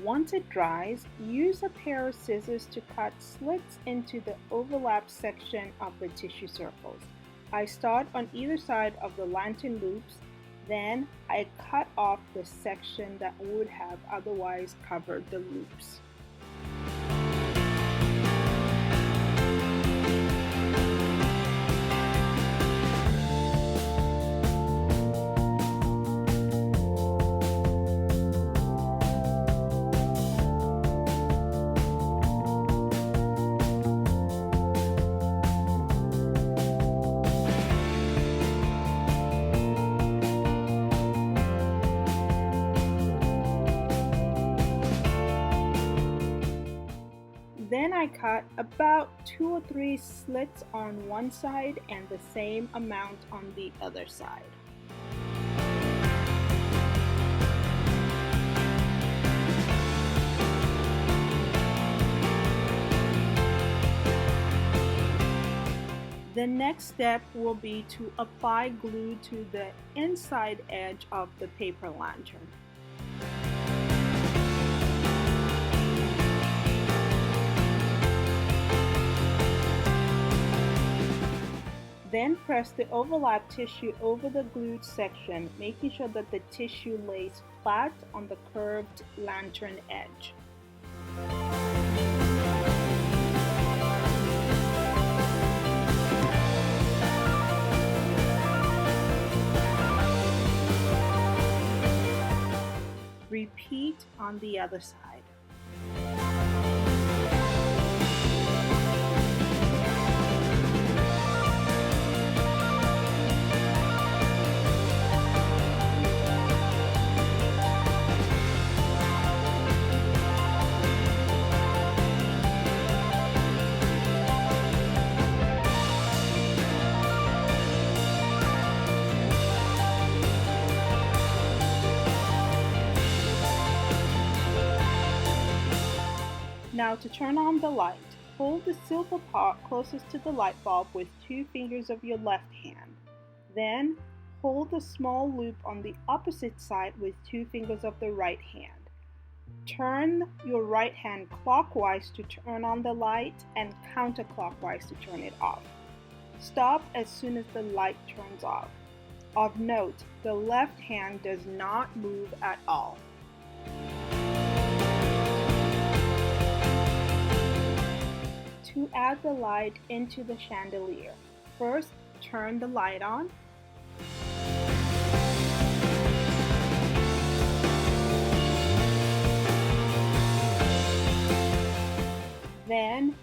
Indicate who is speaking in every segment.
Speaker 1: Once it dries, use a pair of scissors to cut slits into the overlap section of the tissue circles. I start on either side of the lantern loops, then I cut off the section that would have otherwise covered the loops. Then I cut about 2 or 3 slits on one side and the same amount on the other side. The next step will be to apply glue to the inside edge of the paper lantern. Then press the overlap tissue over the glued section, making sure that the tissue lays flat on the curved lantern edge. Repeat on the other side. Now to turn on the light, hold the silver part closest to the light bulb with 2 fingers of your left hand. Then hold the small loop on the opposite side with 2 fingers of the right hand. Turn your right hand clockwise to turn on the light and counterclockwise to turn it off. Stop as soon as the light turns off. Of note, the left hand does not move at all. To add the light into the chandelier, first turn the light on. Then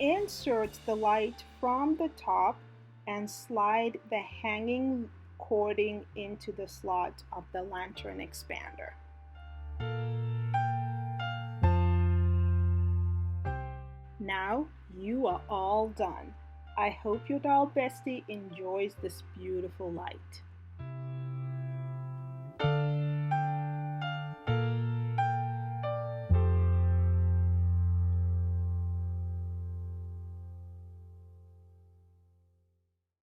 Speaker 1: insert the light from the top and slide the hanging cording into the slot of the lantern expander. Now you are all done. I hope your doll bestie enjoys this beautiful light.